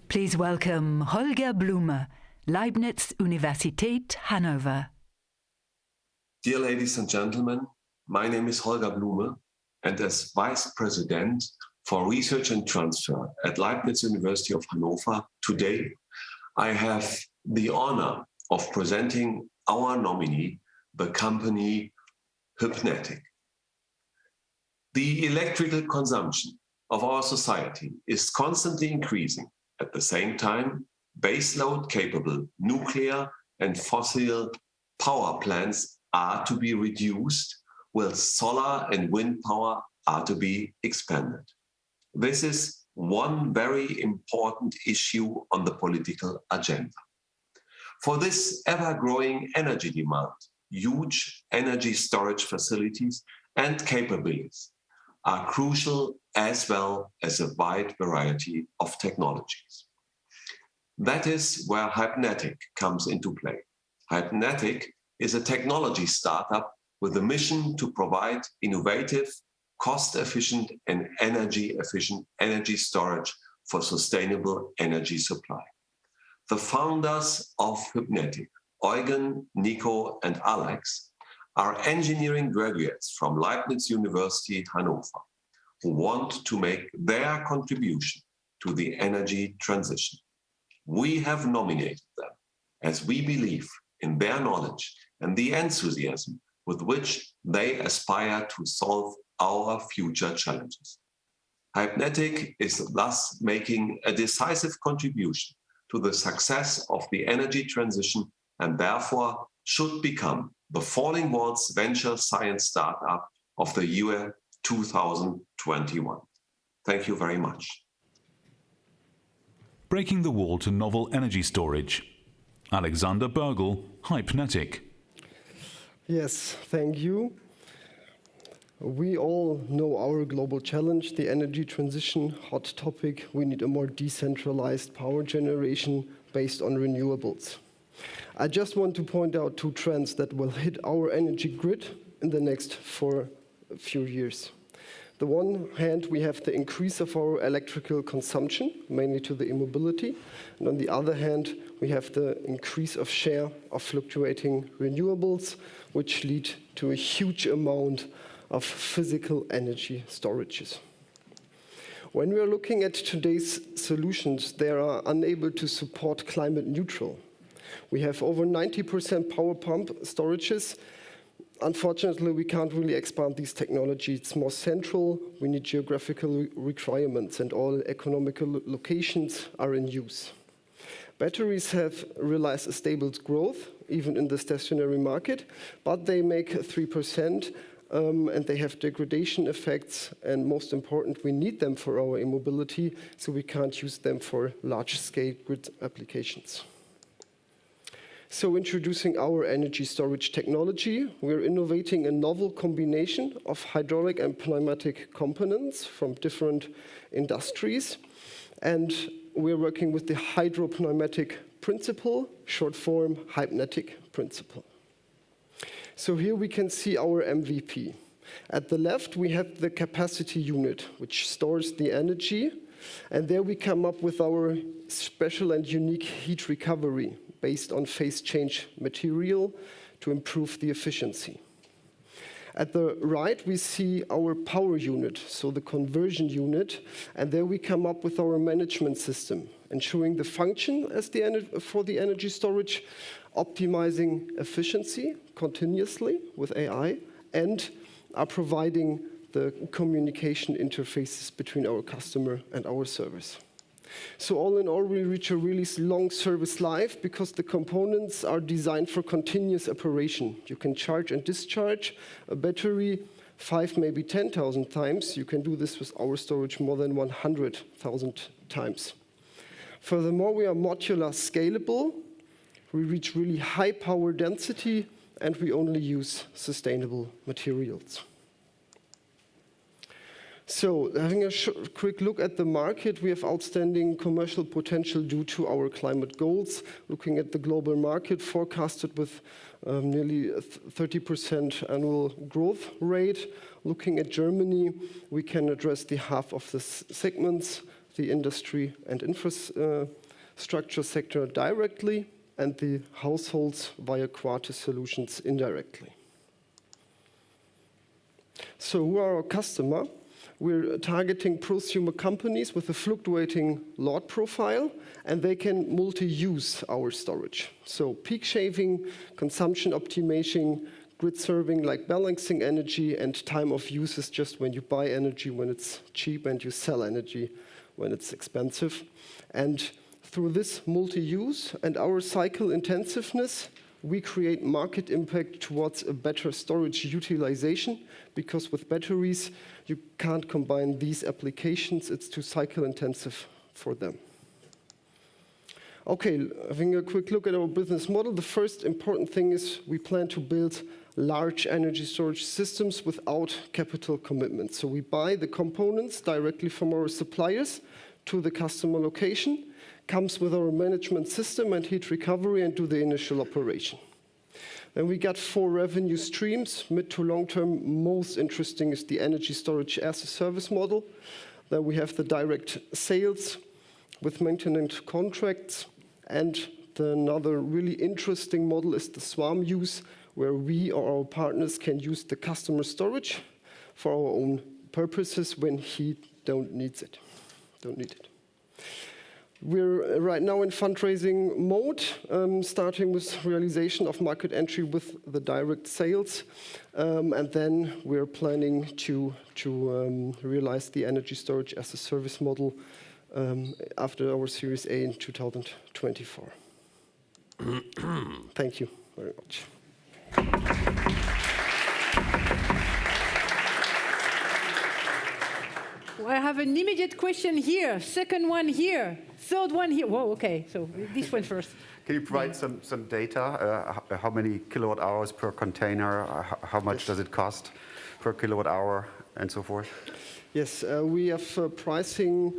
Please welcome Holger Blume, Leibniz Universität Hannover. Dear ladies and gentlemen, my name is Holger Blume, and as Vice President for Research and Transfer at Leibniz University of Hannover, today I have the honor of presenting our nominee, the company Hypnetic. The electrical consumption of our society is constantly increasing. At the same time, baseload-capable nuclear and fossil power plants are to be reduced, while solar and wind power are to be expanded. This is one very important issue on the political agenda. For this ever-growing energy demand, huge energy storage facilities and capabilities are crucial, as well as a wide variety of technologies. That is where Hypnetic comes into play. Hypnetic is a technology startup with a mission to provide innovative, cost-efficient and energy-efficient energy storage for sustainable energy supply. The founders of Hypnetic, Eugen, Nico and Alex, are engineering graduates from Leibniz University Hannover who want to make their contribution to the energy transition. We have nominated them as we believe in their knowledge and the enthusiasm with which they aspire to solve our future challenges. Hypnetic is thus making a decisive contribution to the success of the energy transition and therefore should become the Falling Walls Venture Science Startup of the year 2021. Thank you very much. Breaking the wall to novel energy storage. Alexander Bergel, Hypnetic. Yes, thank you. We all know our global challenge, the energy transition, hot topic. We need a more decentralized power generation based on renewables. I just want to point out two trends that will hit our energy grid in the next few years. On the one hand, we have the increase of our electrical consumption, mainly to the e-mobility. And on the other hand, we have the increase of share of fluctuating renewables, which lead to a huge amount of physical energy storages. When we are looking at today's solutions, they are unable to support climate neutral. We have over 90% power pump storages. Unfortunately, we can't really expand these technologies. It's more central. We need geographical requirements, and all economical locations are in use. Batteries have realized a stable growth, even in the stationary market, but they make 3%, and they have degradation effects, and most important, we need them for our e-mobility, so we can't use them for large-scale grid applications. So introducing our energy storage technology, we're innovating a novel combination of hydraulic and pneumatic components from different industries. And we're working with the hydropneumatic principle, short form Hypnetic principle. So here we can see our MVP. At the left, we have the capacity unit, which stores the energy. And there we come up with our special and unique heat recovery based on phase change material to improve the efficiency. At the right, we see our power unit, so the conversion unit, and there we come up with our management system, ensuring the function for the energy storage, optimizing efficiency continuously with AI, and are providing the communication interfaces between our customer and our service. So all in all, we reach a really long service life because the components are designed for continuous operation. You can charge and discharge a battery 5, maybe 10,000 times. You can do this with our storage more than 100,000 times. Furthermore, we are modular scalable. We reach really high power density, and we only use sustainable materials. So, having a quick look at the market, we have outstanding commercial potential due to our climate goals. Looking at the global market, forecasted with nearly 30% annual growth rate. Looking at Germany, we can address the half of the segments, the industry and infrastructure sector directly, and the households via Quartus solutions indirectly. So who are our customer? We're targeting prosumer companies with a fluctuating load profile, and they can multi-use our storage. So peak shaving, consumption optimization, grid serving like balancing energy, and time of use is just when you buy energy when it's cheap and you sell energy when it's expensive. And through this multi-use and our cycle intensiveness, we create market impact towards a better storage utilization, because with batteries, you can't combine these applications. It's too cycle intensive for them. Okay, having a quick look at our business model, the first important thing is we plan to build large energy storage systems without capital commitment. So we buy the components directly from our suppliers to the customer location, comes with our management system and heat recovery, and do the initial operation. Then we got 4 revenue streams, mid to long term. Most interesting is the energy storage as a service model. Then we have the direct sales with maintenance contracts, and another really interesting model is the swarm use, where we or our partners can use the customer storage for our own purposes when he don't need it. We're right now in fundraising mode, starting with realization of market entry with the direct sales, and then we're planning to realize the energy storage as a service model after our Series A in 2024. Thank you very much. I have an immediate question here, second one here, third one here. Whoa, okay, so this one first. Can you provide some data? How many kilowatt hours per container? How much does it cost per kilowatt hour, and so forth? Yes, we have pricing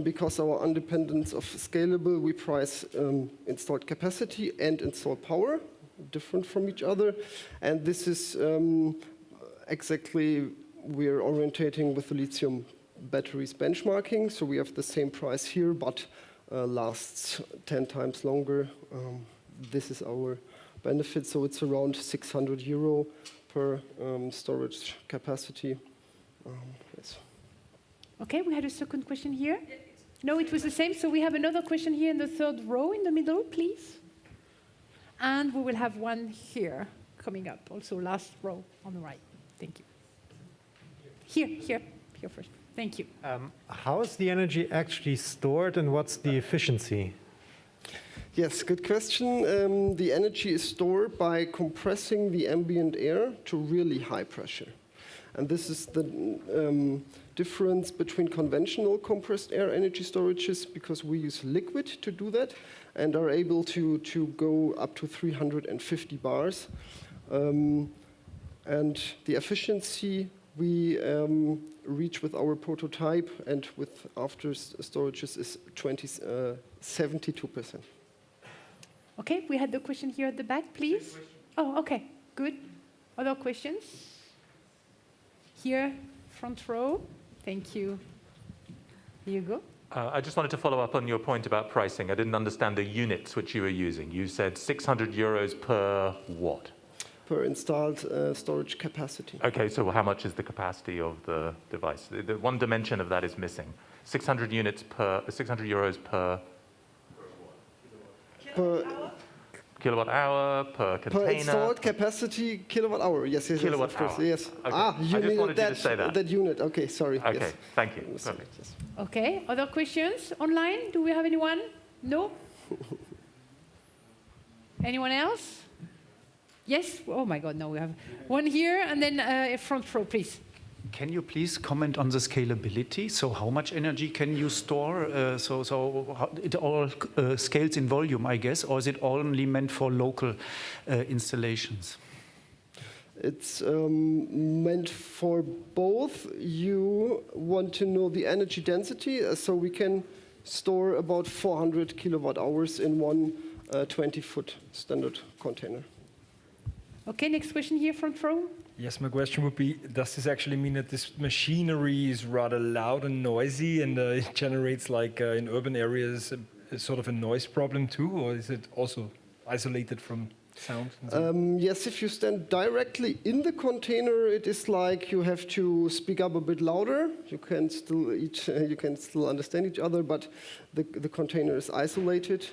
because our independence of scalable. We price installed capacity and installed power, different from each other, and this is exactly we're orientating with the lithium batteries benchmarking. So we have the same price here, but lasts 10 times longer. This is our benefit. So it's around 600 euro per storage capacity. Yes. Okay, we had a second question here. No, it was the same. So we have another question here in the third row in the middle, please. And we will have one here coming up, also last row on the right. Thank you. Here first. Thank you. How is the energy actually stored, and what's the efficiency? Yes, good question. The energy is stored by compressing the ambient air to really high pressure. And this is the difference between conventional compressed air energy storages, because we use liquid to do that and are able to go up to 350 bars. And the efficiency we reach with our prototype and with after storages is 72%. Okay, we had the question here at the back, please. Oh, okay, good. Other questions? Here, front row. Thank you. Here you go. I just wanted to follow up on your point about pricing. I didn't understand the units which you were using. You said 600 euros per what? Per installed storage capacity. Okay, so how much is the capacity of the device? The one dimension of that is missing. 600 euros per kilowatt hour, per container. Per installed capacity, kilowatt hour. Yes, kilowatt of course. hour. Yes. Okay. You I just wanted that, you to say that. That unit. Okay, sorry. Okay, yes. thank you. Sorry, Perfect. yes. Okay, other questions online? Do we have anyone? No? Anyone else? Yes? Oh my God, no, we have one here, and then front row, please. Can you please comment on the scalability? So how much energy can you store? So it all scales in volume, I guess, or is it only meant for local installations? It's meant for both. You want to know the energy density, so we can store about 400 kilowatt hours in one 20-foot standard container. Okay, next question here, front row. Yes, my question would be, does this actually mean that this machinery is rather loud and noisy and it generates, like in urban areas, a sort of a noise problem too, or is it also isolated from sound? And so Yes, if you stand directly in the container, it is like you have to speak up a bit louder. You can still understand each other, but the container is isolated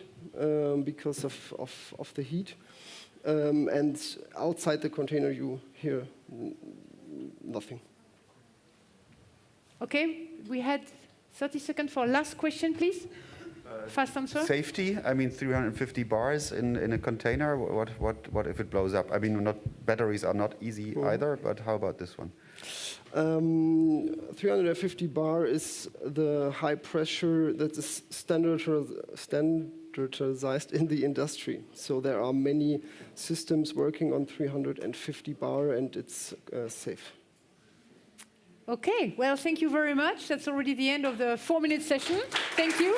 because of the heat. And outside the container, you hear nothing. Okay, we had 30 seconds for last question, please. Fast answer. Safety, I mean 350 bars in a container, what if it blows up? I mean, batteries are not easy either, but how about this one? 350 bar is the high pressure that is standardized in the industry. So there are many systems working on 350 bar, and it's safe. Okay, well, thank you very much. That's already the end of the 4-minute session. Thank you.